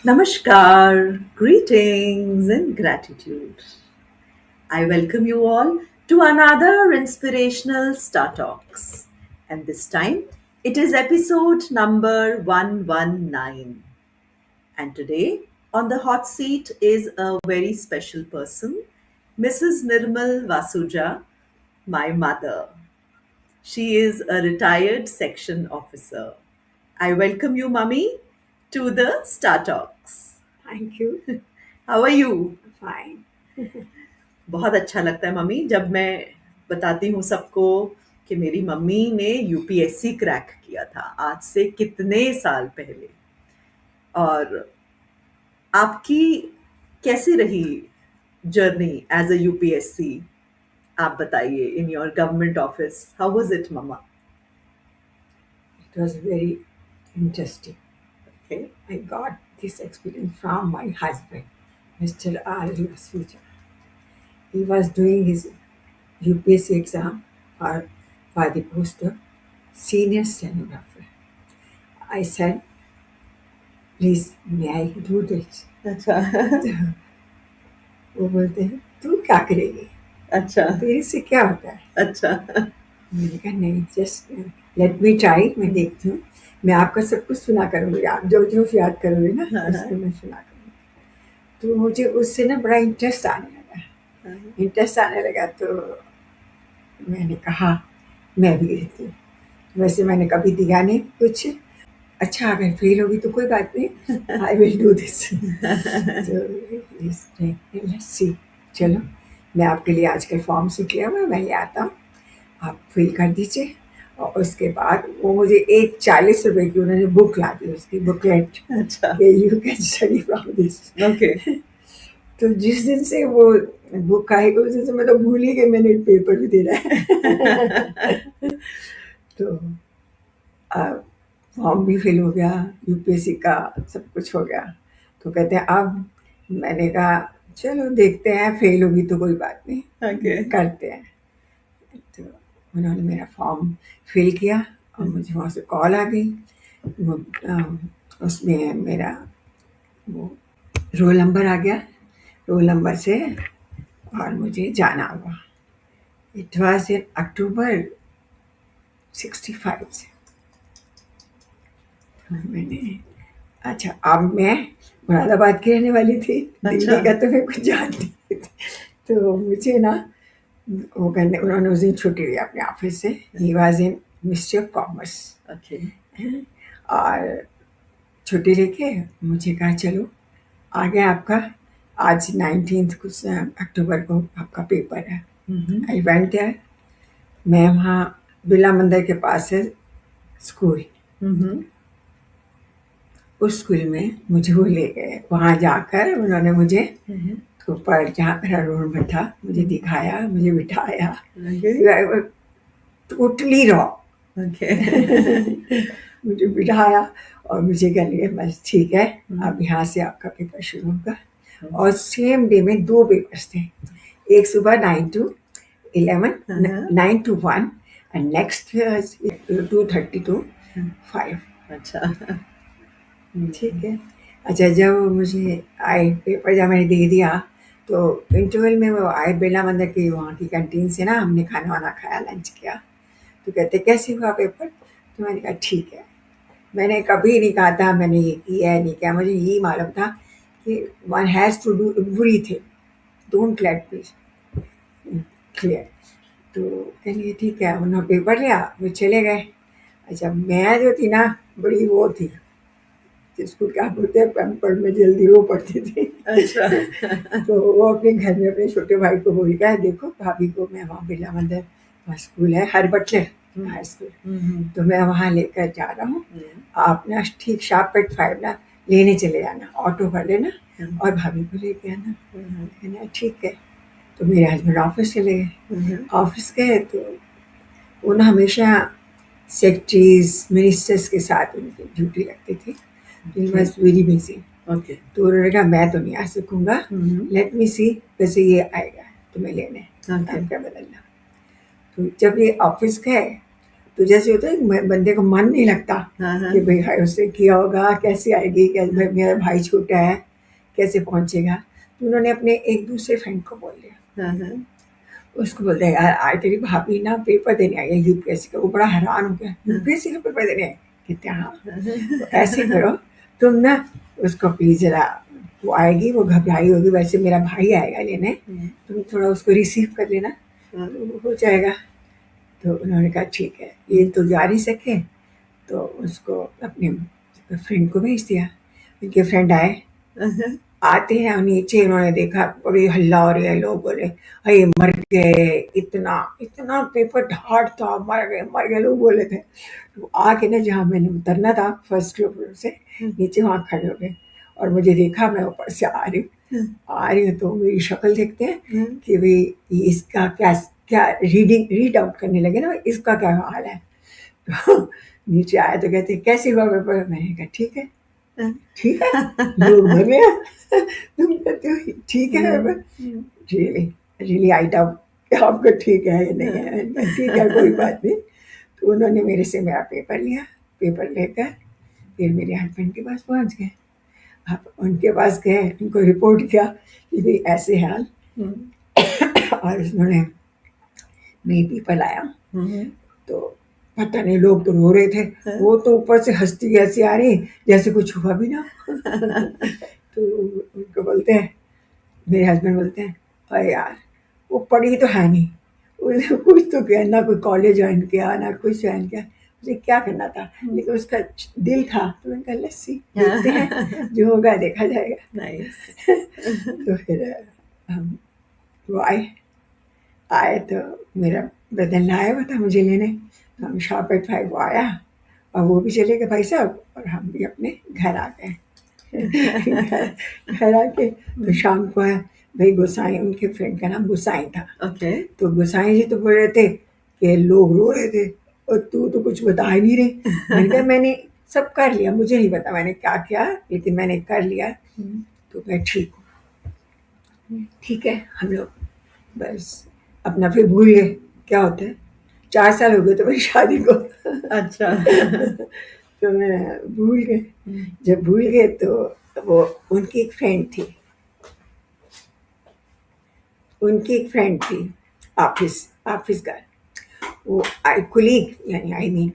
Namaskar, greetings and gratitude. I welcome you all to another inspirational Star Talks. And this time it is episode number 119. And today on the hot seat is a very special person, Mrs. Nirmal Vasuja, my mother. She is a retired section officer. I welcome you, Mummy, to the Star Talks. Thank you. How are you? Fine. बहुत अच्छा लगता है mummy जब मैं बताती हूँ सबको कि मेरी मम्मी ने यूपीएससी क्रैक किया था आज से कितने साल पहले। और आपकी कैसी रही जर्नी एज अ यूपीएससी? आप बताइए, in your government office, how was it mamma? It was very interesting. Okay. I got this experience from my husband, Mr. R. Vasuja. He was doing his UPSC exam for the post of senior stenographer. I said, please, may I do this? अच्छा वो बोलते हैं तू क्या करेगी, अच्छा तेरे से क्या होता है? अच्छा मैंने कहा नहीं, जस्ट लेट मी ट्राई, मैं देखती हूँ, मैं आपका सब कुछ सुना करूँगी, आप जो जो याद करोगे ना उसको मैं सुना करूँगी। तो मुझे उससे ना बड़ा इंटरेस्ट आने लगा तो मैंने कहा मैं भी देती हूँ। वैसे मैंने कभी दिया नहीं कुछ, अच्छा अगर फेल होगी तो कोई बात नहीं, आई विल डू दिस। तो लेट्स सी, चलो मैं आपके लिए आजकल फॉर्म सीख लिया हुआ, मैं ले आता हूँ, आप फिल कर दीजिए। और उसके बाद वो मुझे एक 40 रुपए की उन्होंने बुक ला दी, उसकी बुकलेट, अच्छा कि you can study from this. Okay तो जिस दिन से वो बुक आई उस दिन से मैं तो भूल ही गई मैंने पेपर भी देना है। तो फॉर्म भी फिल हो गया, यूपीएससी का सब कुछ हो गया। तो कहते हैं अब, मैंने कहा चलो देखते हैं, फेल होगी तो कोई बात नहीं, ओके करते हैं। तो उन्होंने मेरा फॉर्म फिल किया और मुझे वहाँ से कॉल आ गई। वो उसमें मेरा वो रोल नंबर आ गया, रोल नंबर से और मुझे जाना हुआ। इट वॉज इन अक्टूबर 65 से। मैंने अच्छा, अब मैं मुरादाबाद की रहने वाली थी, दिल्ली का तो मैं कुछ जानती थी। तो मुझे ना वो करने, उन्होंने उस दिन छुट्टी दी अपने ऑफिस से। He was in ministry of commerce. Okay और छुट्टी लेके मुझे कहा चलो आ गया आपका, आज 19 कुछ अक्टूबर को आपका पेपर है। I went there. मैं वहाँ बिरला मंदिर के पास है स्कूल, उस स्कूल में मुझे वो ले गए। वहाँ जाकर उन्होंने मुझे ऊपर जहाँ मेरा रोल नंबर था मुझे दिखाया, मुझे बिठाया, टोटली रॉ। मुझे बिठाया और मुझे कहने लगे बस ठीक है, अब यहाँ से आपका पेपर शुरू होगा। और सेम डे में 2 पेपर्स थे, एक सुबह 9 to 11, 9 to 1 and next 2:30 to 5। अच्छा ठीक है। अच्छा, जब मुझे आए पेपर, जब मैंने दे दिया तो इंटरवल में वो आए बिरला मंदिर की वहाँ की कैंटीन से ना, हमने खाना वाना खाया, लंच किया। तो कहते कैसे हुआ पेपर? तो मैंने कहा ठीक है। मैंने कभी नहीं कहा था मैंने ये किया है नहीं किया, मुझे यही मालूम था कि one has to do everything, don't let this clear. तो कहेंगे ठीक है, उन्होंने पेपर लिया, वो चले गए। अच्छा, मैं जो थी ना बड़ी वो थी, जिसको क्या बोलते हैं पैम्पर में जल्दी वो पड़ती थी। अच्छा तो वो अपने घर में अपने छोटे भाई को बोल गया, देखो भाभी को मैं वहाँ बिरला मंदिर, वहाँ स्कूल है हर बटलर हाई स्कूल, तो मैं वहाँ लेकर जा रहा हूँ, आप ना ठीक शार्प एट 5 ना लेने चले जाना, ऑटो कर लेना और भाभी को लेके आना। कहना ठीक है। तो मेरे हस्बैंड ऑफिस चले गए। ऑफिस गए तो वो ना हमेशा सेक्रेटरीज मिनिस्टर्स के साथ उनकी ड्यूटी लगती थी। ही वॉज वेरी बिजी। तो उन्होंने कहा मैं तो नहीं आ सकूँगा, लेट मी सी, वैसे ये आएगा तो मैं लेने आपका बदलना। तो जब ये ऑफिस गए तो जैसे होता है बंदे को मन नहीं लगता कि भाई हाय उससे किया होगा, कैसे आएगी, कैसे भाई मेरा भाई छोटा है कैसे पहुंचेगा। तो उन्होंने अपने एक दूसरे फ्रेंड को बोल दिया, उसको बोलते हैं यार आज तेरी भाभी ना पेपर देने आई है यूपीएससी का। वो बड़ा हैरान हो गया, यूपीएससी का पेपर देने आए कहते हाँ। तो ऐसे करो तुम ना उसको प्लीज जरा, वो आएगी, वो घबराई होगी, वैसे मेरा भाई आएगा लेने, तुम थोड़ा उसको रिसीव कर लेना तो हो जाएगा। तो उन्होंने कहा ठीक है, ये तो जा नहीं सके तो उसको अपने फ्रेंड को भेज दिया। उनके फ्रेंड आए, आते हैं नीचे उन्होंने देखा बड़ी हल्ला हो रही है, लोग बोले अरे मर गए, इतना इतना पेपर हार्ड था, मर गए लोग बोले थे। तो आके ना जहाँ मैंने उतरना था फर्स्ट फ्लोर से नीचे, वहाँ खड़े हो गए और मुझे देखा, मैं ऊपर से आ रही हूँ तो मेरी शक्ल देखते हैं कि भाई इसका क्या क्या रीड आउट करने लगे ना, इसका क्या हाल है। तो नीचे आया तो कहते कैसे हुआ पेपर। मैंने कहा ठीक है ठीक है, लोग भर गया। तुम कहते हो ठीक है paper, really really I doubt आपको ठीक है या नहीं है। मैंने कहा, ठीक है कोई बात नहीं। तो उन्होंने मेरे से मेरा पेपर लिया, पेपर लेकर फिर मेरे हस्बैंड के पास पहुंच गए। अब उनके पास गए, उनको रिपोर्ट किया कि भाई ऐसे हाल, और उन्होंने मेरी पेपर लाया। तो पता नहीं, लोग तो रो रहे थे, वो तो ऊपर से हंसती ऐसी आ रही जैसे कुछ हुआ भी ना। तो उनको बोलते हैं, मेरे हस्बैंड बोलते हैं अरे यार वो पढ़ी तो है नहीं, उसने कुछ तो किया ना, कोई कॉलेज ज्वाइन किया ना कुछ ज्वाइन किया, उसे क्या करना था, लेकिन उसका दिल था। तो मैंने कहा लस्सी देखते हैं, जो होगा देखा जाएगा। तो फिर हम वो आए तो मेरा ब्रदर लाया हुआ था मुझे लेने, तो हम शॉप एट 5 को आया और वो भी चले गए भाई साहब, और हम भी अपने घर आ गए। घर आके तो शाम को है भाई गोसाई, उनके फ्रेंड का नाम गोसाई था। तो गोसाई जी तो बोल रहे थे कि लोग रो रहे थे और तू तो कुछ बता ही नहीं रही। मैंने कहा मैंने सब कर लिया, मुझे नहीं पता मैंने क्या किया, लेकिन मैंने कर लिया तो मैं ठीक हूँ। ठीक है, हम लोग बस अपना फिर भूल गए क्या होता है। 4 साल हो गए तो मेरी शादी को। अच्छा। तो मैं भूल गए। जब भूल गए तो वो उनकी एक फ्रेंड थी ऑफिस का, वो कुलीग यानी आई मीन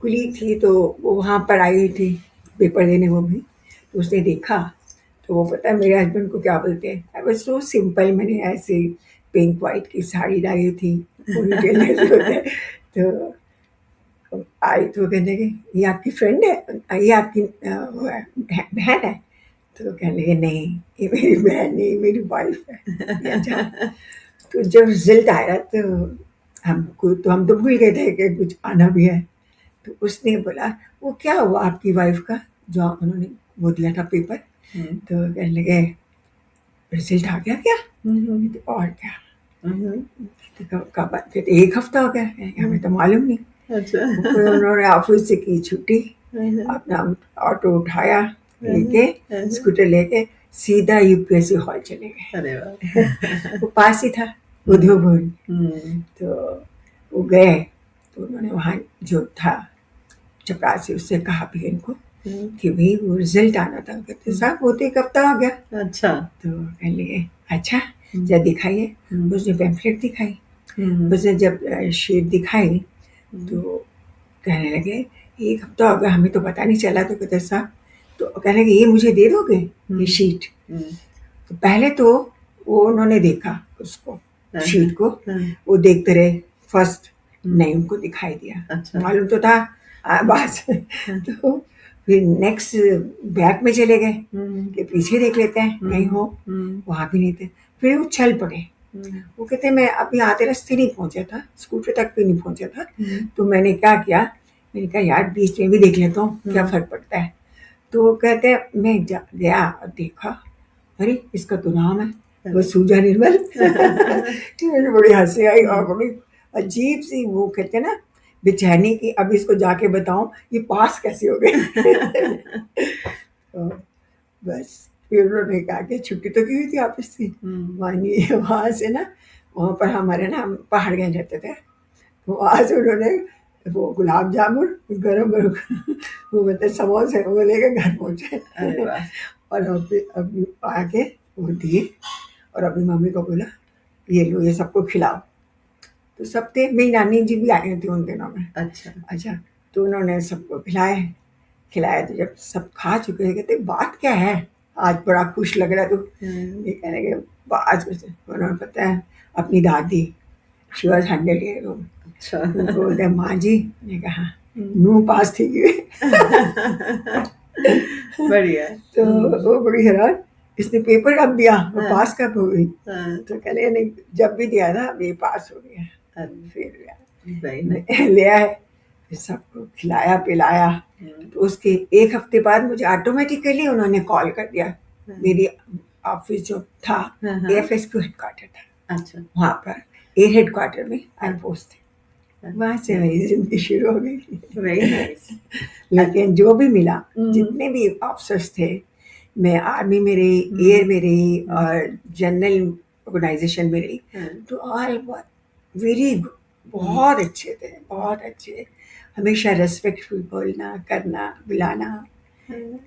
कुलीग थी, तो वो वहाँ पर आई हुई थी पेपर देने वो भी। तो उसने देखा तो वो पता है मेरे हस्बैंड को क्या बोलते हैं, आई वाज सो सिंपल, मैंने ऐसे पिंक वाइट की साड़ी डाली थी, पोनीटेल ऐसे होते हैं। तो आई तो कहने लगे ये आपकी फ्रेंड है, ये आपकी वो है, बहन है। तो कहने लगे नहीं ये मेरी बहन नहीं, मेरी वाइफ है। अच्छा। तो जब रिजल्ट आया तो हम तो भूल गए थे कि कुछ आना भी है। तो उसने बोला वो क्या हुआ आपकी वाइफ का, जो उन्होंने वो दिया था पेपर। तो कहने लगे रिजल्ट आ गया क्या। तो और क्या, तो कब, फिर 1 हफ्ता हो गया, हमें तो मालूम नहीं। फिर उन्होंने ऑफिस से की छुट्टी, अपना ऑटो उठाया लेके, स्कूटर लेके सीधा यूपीएससी हॉल चले गए। वो पास ही था उद्योग भवन। तो वो गए तो उन्होंने वहाँ जो था चपरासी, उससे कहा भी इनको कि भाई वो रिजल्ट आना था। कहते साहब वो तो 1 हफ्ता हो गया। अच्छा। तो कहने लगे अच्छा जब दिखाइए। उसने पैम्फलेट दिखाई, उसने जब शीट दिखाई तो कहने लगे 1 हफ्ता हो गया, हमें तो पता नहीं चला। तो कहते साहब, तो कहने लगे ये मुझे दे दोगे ये शीट। तो पहले तो वो उन्होंने देखा उसको, शीट को, वो देखते रहे फर्स्ट, नहीं उनको दिखाई दिया, मालूम तो था बस। तो फिर नेक्स्ट बैक में चले गए कि पीछे देख लेते हैं कहीं हो, वहां भी नहीं थे। फिर वो चल पड़े। वो कहते मैं अभी आते रास्ते नहीं पहुंचा था, स्कूटर तक भी नहीं पहुंचा था। तो मैंने क्या किया, मैंने कहा यार बीच में भी देख लेता हूँ क्या फर्क पड़ता है। तो वो कहते मैं गया और देखा, अरे इसका तो नाम है वो सूजा निर्मल। मुझे बड़ी हंसी आई और बड़ी अजीब सी वो कहते ना बेचैनी की, अब इसको जाके बताऊं ये पास कैसे हो गए। तो बस फिर उन्होंने कहा कि छुट्टी तो की हुई थी ऑफिस से, वहाँ से ना, वहाँ पर हमारे ना हम पहाड़ गए रहते थे, वहाँ से उन्होंने वो गुलाब जामुन गरम गरम वो मतलब समोसे वो लेके घर पहुंचे। अरे वाह। और अभी आके वो दिए और अभी मम्मी को बोला ये लो ये सबको खिलाओ। तो सब थे, मेरी नानी जी भी आई थी उन दिनों में। अच्छा। अच्छा, तो उन्होंने सबको खिलाया। तो जब सब खा चुके थे कहते बात क्या है, आज बड़ा खुश लग रहा है तू। ये कहने के बात कुछ उन्होंने पता है अपनी दादी शी वॉज 100 ईयर ओल्ड। अच्छा। उनको बोलते हैं माँ जी, ने कहा नू पास थी गई। बढ़िया। तो वो बड़ी हैरान, इसने पेपर कब दिया वो पास कब हो गई। हाँ, तो कहने नहीं जब भी दिया था अभी पास हो गया। अरे, फिर very nice। ले आए, फिर सबको खिलाया पिलाया। तो उसके एक हफ्ते बाद मुझे ऑटोमेटिकली उन्होंने कॉल कर दिया। मेरी ऑफिस जो था हाँ। AFSQ हेडक्वार्टर था, अच्छा। वहाँ पर एयर हेडक्वार्टर में आई पोस्ट थे। वहाँ से मेरी जिंदगी शुरू हो गई। Very nice. लेकिन जो भी मिला, जितने भी ऑफिसर्स थे, मैं आर्मी में रही, एयर में रही और जनरल ऑर्गेनाइजेशन में रही, तो ऑल वेरी गुड, बहुत अच्छे थे, बहुत अच्छे। हमेशा रेस्पेक्टफुल बोलना करना बुलाना।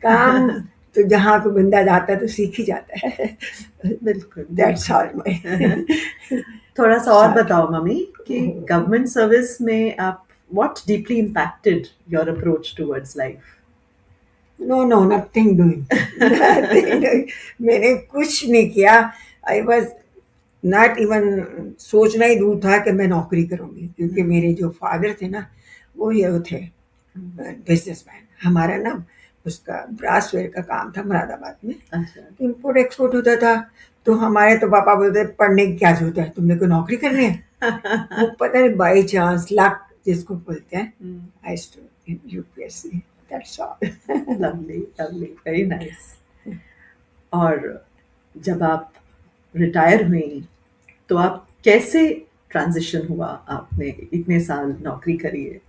काम तो जहाँ को बंदा जाता है तो सीख ही जाता है। बिल्कुल। That's all my. थोड़ा सा और बताओ मम्मी कि गवर्नमेंट सर्विस में आप what deeply impacted your approach towards life? No nothing doing. मैंने कुछ नहीं किया। आई वॉज नॉट इवन, सोचना ही दूर था कि मैं नौकरी करूँगी, क्योंकि मेरे जो फादर थे ना वो ये थे बिजनेसमैन। हमारा ना उसका ब्रासवेयर का काम था मुरादाबाद में। अच्छा। इम्पोर्ट एक्सपोर्ट होता था। तो हमारे तो पापा बोलते पढ़ने की क्या जरूरत है, तुमने कोई नौकरी करनी है। वो पता नहीं बाई चांस लक जिसको बोलते हैं। I stood in UPSC, that's all. Lovely lovely, very nice. और जब आप रिटायर हुई तो आप कैसे ट्रांजिशन हुआ? आपने इतने साल नौकरी करी है,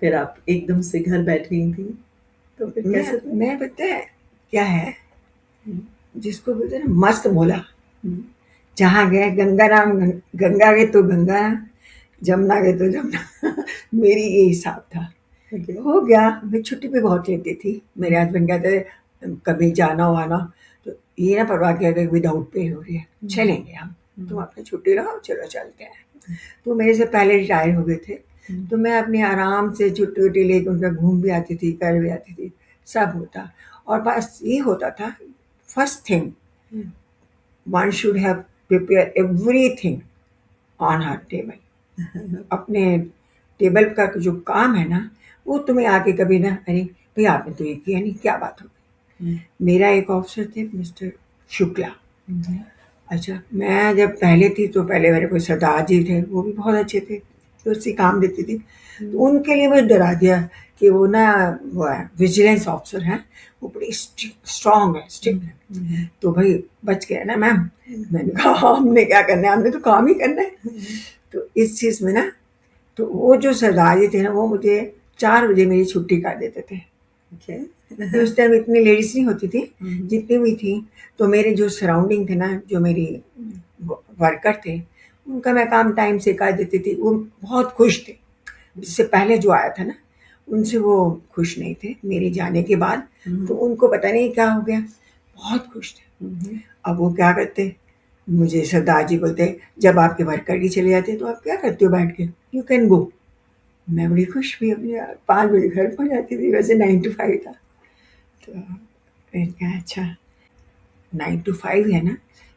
फिर आप एकदम से घर बैठ गई थी, तो फिर कैसे? मैं पता है क्या है, जिसको बोलते हैं ना मस्त मोला। जहाँ गए गंगा गए तो गंगा, जमुना गए तो जमुना। मेरी ये हिसाब था। हो गया। मैं छुट्टी पे बहुत लेती थी। मेरे हस्बैंड कहते थे कभी जाना वाना तो ये ना परवाह किया कि विदाउट पे हो रही है, चलेंगे हम, तुम अपनी छुट्टी रहो, चलो चलते हैं। तो मेरे से पहले रिटायर हो गए थे। तो मैं अपने आराम से छुट्टी वुट्टी लेकर उनका घूम भी आती थी, कर भी आती थी, सब होता। और बस ये होता था, first thing one should have prepare everything on her table. अपने टेबल का जो काम है ना वो तुम्हें आके कभी ना अरे भाई आपने तो ये किया नहीं, क्या बात हो गई। मेरा एक ऑफिसर थे मिस्टर शुक्ला। अच्छा, मैं जब पहले थी तो पहले मेरे कोई सरदार जी थे, वो भी बहुत अच्छे थे, तो उससे काम देती थी। तो उनके लिए मुझे डरा दिया कि वो ना वो है विजिलेंस ऑफिसर हैं, वो बड़ी स्ट्रांग है, स्ट्रिक्ट है। तो भाई बच गया ना मैम। मैंने कहा हमने क्या करना है, हमने तो काम ही करना है। तो इस चीज़ में ना, तो वो जो सरदार जी थे ना वो मुझे 4 बजे मेरी छुट्टी कर देते थे। तो उस टाइम इतनी लेडीज नहीं होती थी, जितनी भी थी। तो मेरे जो सराउंडिंग थे ना, जो मेरी वर्कर थे, उनका मैं काम टाइम से कर देती थी। वो बहुत खुश थे। जिससे पहले जो आया था ना उनसे वो खुश नहीं थे मेरे जाने के बाद। तो उनको पता नहीं क्या हो गया, बहुत खुश थे। अब वो क्या करते, मुझे सरदार जी बोलते जब आपके वर्कर की चले जाते तो आप क्या करते हो बैठ के, यू कैन गो। मैं बड़ी खुश हुई, अपने 5 बजे घर पहुंच जाती थी। वैसे 9 to 5 था। तो मैंने कहा अच्छा 9 to 5 है ना।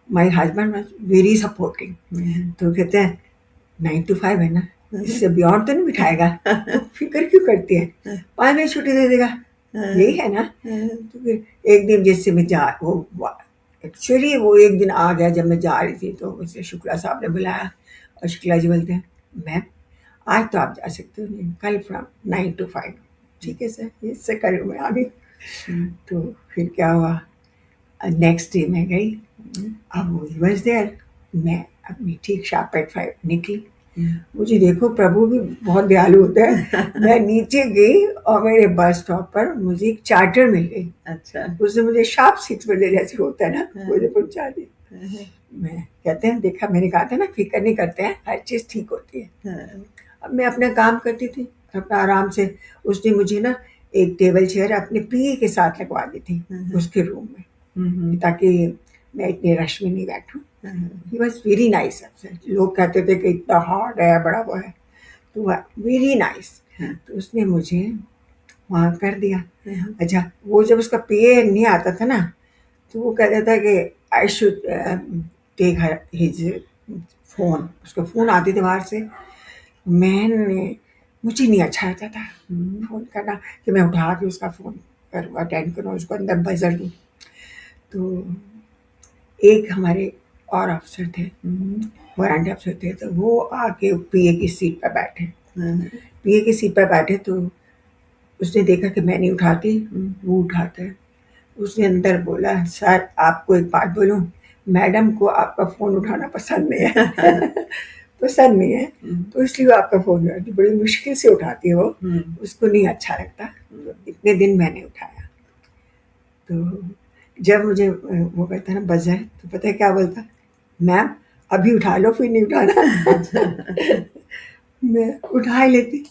My husband was very supporting. तो कहते हैं 9 to 5 है ना, इससे बियॉन्ड तो नहीं बिठाएगा, तो फिक्र क्यों करती है, 5 बजे छुट्टी दे देगा, यही है ना। तो फिर एक दिन जिससे मैं जा वो एक्चुअली वो एक दिन आ गया जब मैं जा रही थी। तो मुझसे शुक्ला साहब ने बुलाया और शुक्ला जी बोलते हैं मैम आज तो आप जा सकते हो, नहीं कल फ्रॉम 9 to 5। ठीक है सर, इससे करूँ मैं आ गई। तो फिर क्या हुआ, नेक्स्ट डे मैं गई। अब वो बस देयर, मैं अपनी ठीक शार्प एट 5 निकली। मुझे देखो प्रभु भी बहुत दयालु होता है। मैं नीचे गई और मेरे बस स्टॉप पर मुझे एक चार्टर मिल गई। अच्छा। उसने मुझे शार्प 6 बजे जैसे होता है ना मुझे पहुंचा दी। मैं कहते हैं देखा, मैंने कहा था ना फिक्र नहीं करते हैं, हर चीज़ ठीक होती है। अब मैं अपना काम करती थी, अपना आराम से उसने मुझे ना एक टेबल चेयर अपने पीए के साथ लगवा दी थी उसके रूम में, ताकि मैं इतने रश में नहीं बैठूं। He was very nice. लोग कहते थे कि इतना हार्ड है, बड़ा वो है, तो वेरी नाइस। तो उसने मुझे वहाँ कर दिया। अच्छा, वो जब उसका पीए नहीं आता था ना, तो वो कहता था कि I should take his phone. उसका फ़ोन आते थे बाहर से। मैंने मुझे नहीं अच्छा लगता था फ़ोन करना, कि मैं उठा के उसका फ़ोन करूँ, अटेंड करूँ, उसको अंदर बजर दूँ। तो एक हमारे और अफसर थे, वारंट अफसर थे, तो वो आके पीए की सीट पर बैठे। पीए की सीट पर बैठे तो उसने देखा कि मैं नहीं उठाती, वो उठाता है। उसने अंदर बोला, सर आपको एक बात बोलूं, मैडम को आपका फ़ोन उठाना पसंद नहीं है। पसंद नहीं है, तो इसलिए वो आपका फ़ोन उठाती, बड़ी मुश्किल से उठाती है वो, उसको नहीं अच्छा लगता। तो इतने दिन मैंने उठाया। तो जब मुझे वो कहता ना बजर, तो पता है क्या बोलता, मैम अभी उठा लो, फिर नहीं उठाना। मैं उठा ही लेती।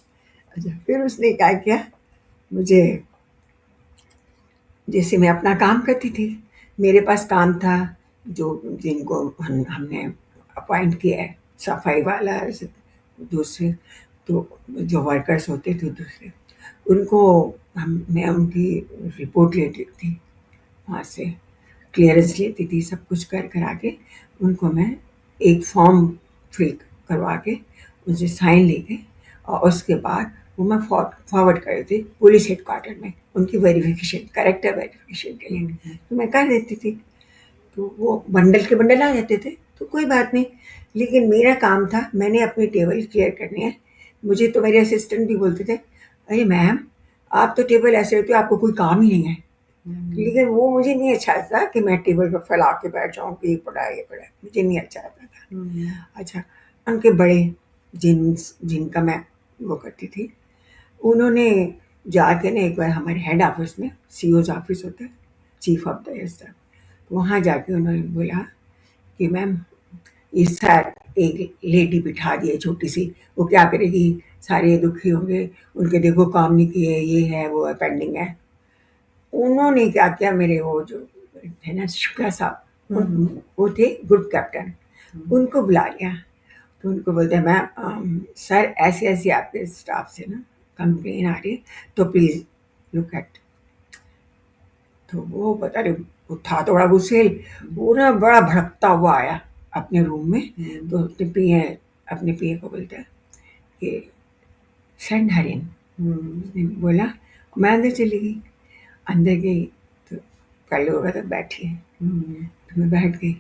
अच्छा, फिर उसने क्या किया, मुझे, जैसे मैं अपना काम करती थी, मेरे पास काम था, जो जिनको हमने अपॉइंट किया है, सफाई वाला, दूसरे, तो जो वर्कर्स होते थे दूसरे, उनको मैं उनकी रिपोर्ट लेती थी, वहाँ से क्लियरेंस लेती थी, सब कुछ कर करा के उनको मैं एक फॉर्म फिल करवा के उनसे साइन लेके, और उसके बाद वो मैं फॉरवर्ड कर देती पुलिस हेडक्वार्टर में उनकी वेरिफिकेशन, करेक्टर वेरिफिकेशन के लिए। तो मैं कर देती थी, तो वो बंडल के बंडल आ जाते थे, तो कोई बात नहीं। लेकिन मेरा काम था, मैंने अपनी टेबल क्लियर करनी है। मुझे तो मेरे असिस्टेंट भी बोलते थे, अरे मैम आप तो टेबल ऐसे रखते हो, आपको कोई काम ही नहीं है। लेकिन वो मुझे नहीं अच्छा लगता कि मैं टेबल पर फैला के बैठ जाऊँ कि ये पड़ा है, ये पड़ा है, मुझे नहीं अच्छा लगता था। अच्छा, उनके बड़े जिनका मैं वो करती थी, उन्होंने जाके ना एक बार हमारे हेड ऑफिस में, सीओज ऑफिस होता है, चीफ ऑफ द स्टाफ, वहाँ जाके उन्होंने बोला कि मैम इस साल एक लेडी बिठा दी है छोटी सी, वो क्या करेगी, सारे दुखी होंगे, उनके देखो काम नहीं किए, ये है वो है, पेंडिंग है। उन्होंने क्या किया, मेरे वो जो है ना शुक्ला साहब, वो थे गुड कैप्टन, उनको बुला लिया। तो उनको बोलते हैं मैम सर ऐसे ऐसे आपके स्टाफ से ना कंप्लेन आ रही है, तो प्लीज़ लुक एट। तो वो पता नहीं, वो था तो बड़ा गुस्सेल, वो ना बड़ा भड़कता हुआ आया अपने रूम में। तो अपने पिए को बोलता है कि सेंड हर इन। उसने बोला, मैं अंदर चली गई। अंदर गई तो कल होगा तक बैठी है, तो मैं बैठ गई।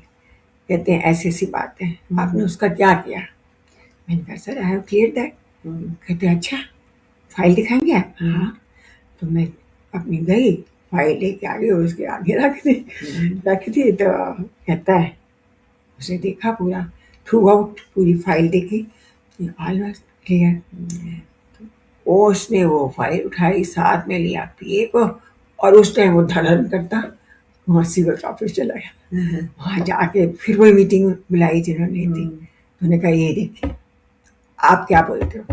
कहते हैं ऐसी ऐसी बात है, आपने उसका क्या किया। मैंने कहा sir I have clear that. कहते अच्छा फाइल दिखाएंगे आप। हाँ। तो मैं अपनी गई, फाइल लेके आ गई और उसके आगे रख दी। तो कहता है, उसे देखा पूरा थ्रू आउट, पूरी फाइल देखी, ऑलमोस्ट क्लियर। उसने वो फाइल उठाई, साथ में लिया पीए को, और उस टाइम वो धड़न करता वहाँ सिविल ऑफिस चला गया। वहाँ जाके फिर वही मीटिंग बुलाई जिन्होंने थी। उन्होंने कहा ये देखिए आप क्या बोलते हो,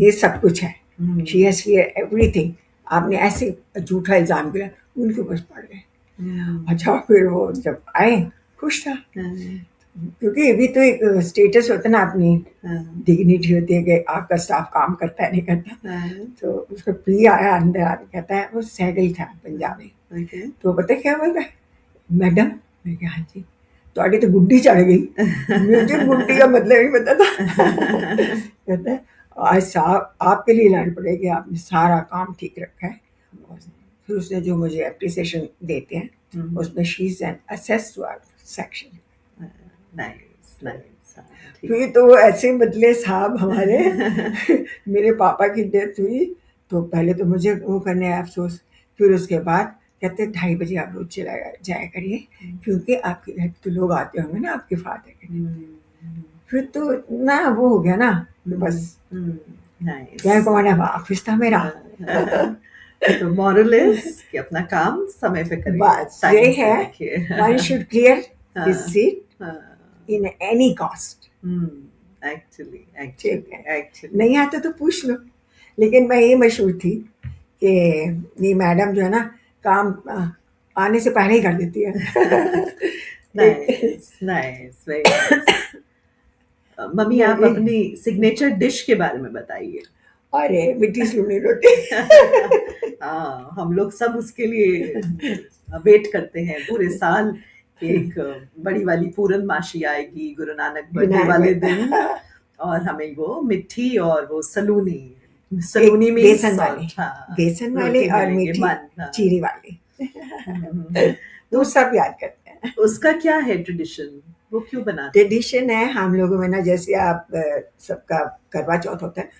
ये सब कुछ है, शी हैज क्लियर एवरीथिंग, आपने ऐसे झूठा इल्जाम किया। उनके बस पड़ गए। अच्छा, फिर वो जब आए खुश था, क्योंकि अभी तो एक स्टेटस होता है ना, अपनी डिग्निटी होती है कि आपका स्टाफ काम करता है नहीं करता। तो उसका पी आया अंदर आके, कहता है, वो सैगल था पंजाबी। तो पता क्या बोल रहा है, मैडम। मैं कहा हाँ जी, तो तो गुड्डी चढ़ गई। मुझे गुड्डी का मतलब नहीं पता था। कहता है आज साहब आपके लिए लाइन पड़ेगी, आपने सारा काम ठीक रखा है। और फिर उसने जो मुझे एप्रिसिएशन देते हैं उसमें she is an asset to our section. Nice nice. फिर तो ऐसे बदले साहब हमारे। मेरे पापा की डेथ हुई तो पहले तो मुझे वो करने आया अफसोस, फिर उसके बाद कहते 2:30 बजे आप रोज चला जाया करिए, क्योंकि आपके घर तो लोग आते होंगे ना आपके फादर के। फिर तो ना वो हो गया ना, बस क्या कमाना ऑफिस था मेरा। तो मॉरल इज कि अपना काम समय पे करिए, बस ये है, one should clear his seat in any cost. Actually नहीं आता तो पूछ लो, लेकिन मैं ये मशहूर थी कि ये मैडम जो है ना काम आने से पहले ही कर देती है। Nice nice, very nice. Mummy, आप एक अपनी सिग्नेचर डिश के बारे में बताइए। अरे मिट्टी सूनी रोटी। हाँ, हम लोग सब उसके लिए वेट करते हैं पूरे साल कि एक बड़ी वाली पूरनमाशी आएगी गुरु नानक बर्थडे वाले दिन, और हमें वो मिट्टी और वो सलूनी एक सलूनी मीन्स बेसन वाले, सॉल्ट, हाँ, बेसन वाले रोटी और मिलेंगे मीठी मन, हाँ। चीनी वाले। वो तो सब याद करते हैं। उसका क्या है ट्रेडिशन, वो क्यों बनाते हैं? ट्रेडिशन है हम लोगों में ना, जैसे आप सबका करवा चौथ होता है,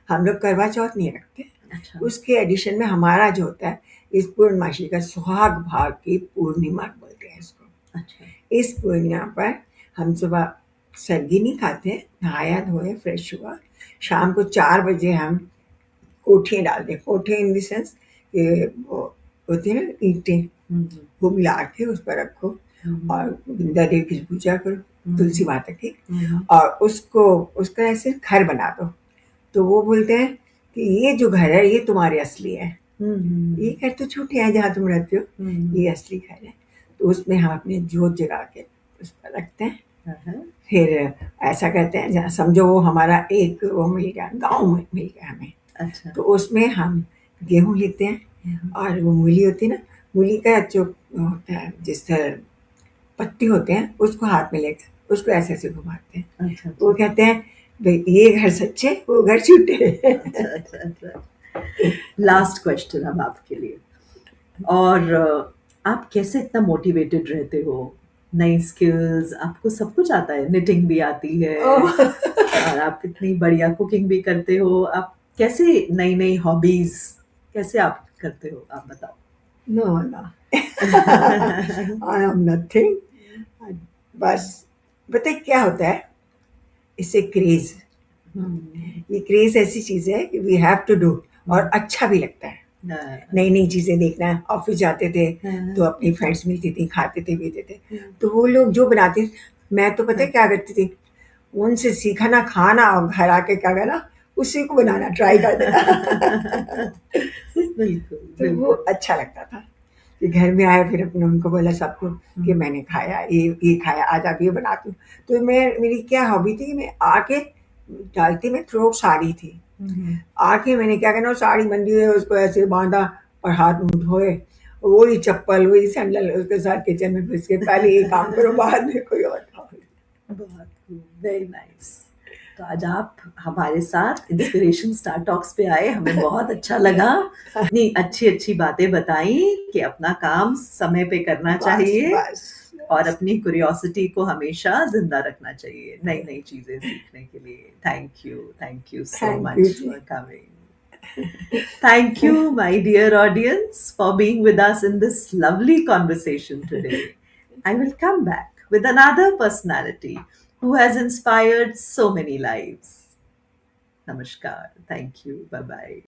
हम लोग करवा चौथ नहीं रखते। अच्छा, उसके एडिशन में हमारा जो होता है, इस पूर्णमासी का सुहाग भाग की पूर्णिमा बोलते हैं इसको। अच्छा, इस पूर्णिमा पर हम सुबह सरगी नहीं खाते, नहाया धोए फ्रेश हुआ, शाम को 4 बजे हम कोठियाँ डाल दें। कोठे इन द सेंस कि वो होती है ना ईंटें, हम्म, वो मिला के उस पर रखो और विंध्या देवी की पूजा करो, तुलसी माता की, और उसको उसका ऐसे घर बना दो। तो वो बोलते हैं कि ये जो घर है ये तुम्हारे असली है, ये घर तो छोटे हैं जहाँ तुम रहते हो, ये असली घर है। तो उसमें हम अपने जोत जगा के उस पर रखते हैं। फिर ऐसा कहते हैं, जहाँ समझो वो हमारा एक वो मिल गया, गाँव में मिल गया हमें। अच्छा, तो उसमें हम गेहूँ लेते हैं और वो मूली होती है ना, मूली का जो होता है जिस तरह पत्ते होते हैं, उसको हाथ में लेकर उसको ऐसे ऐसे घुमाते हैं। अच्छा, वो कहते हैं भाई ये घर सच्चे वो घर झूठे। अच्छा, अच्छा, अच्छा। लास्ट क्वेश्चन अब आपके लिए, और आप कैसे इतना मोटिवेटेड रहते हो? नई स्किल्स, आपको सब कुछ आता है, निटिंग भी आती है और आप इतनी बढ़िया कुकिंग भी करते हो, आप कैसे नई नई हॉबीज कैसे आप करते हो, आप बताओ। No no, I am nothing. बस पता है क्या होता है, इससे क्रेज, ये क्रेज ऐसी चीज है कि वी हैव टू डू, और अच्छा भी लगता है नई नई चीजें देखना। ऑफिस जाते थे तो अपनी फ्रेंड्स मिलती थी, खाते थे पीते थे, तो वो लोग जो बनाते, मैं तो पता है क्या करती थी, उनसे सीखा ना खाना और घर आके क्या करना, उसी को बनाना ट्राई कर देना। बिल्कुल तो वो बिल्कुल। अच्छा लगता था कि घर में आए फिर अपने उनको बोला सबको कि मैंने खाया ये खाया, आज आप ये बनाती हूँ। तो मैं मेरी क्या हॉबी थी कि मैं आके डालती, मैं थ्रोट साड़ी थी, आके मैंने क्या करना, साड़ी मंदी हुई उसको ऐसे बांधा और हाथ मुंह धोए, वही चप्पल वही सैंडल उसके साथ किचन में घुस के, पहले ये काम करो बाद में कोई और काम। बहुत खूब, वेरी नाइस। तो आज आप हमारे साथ इंस्पिरेशन स्टार टॉक्स पे आए, हमें बहुत अच्छा लगा। इतनी अच्छी अच्छी बातें बताई कि अपना काम समय पे करना बस चाहिए बस और अपनी क्यूरियोसिटी को हमेशा जिंदा रखना चाहिए नई नई चीजें सीखने के लिए। Thank you so thank you much जी। For coming. Thank you, my dear audience, for being with us in this lovely conversation today. I will come back with another personality who has inspired so many lives. Namaskar. Thank you. Bye bye.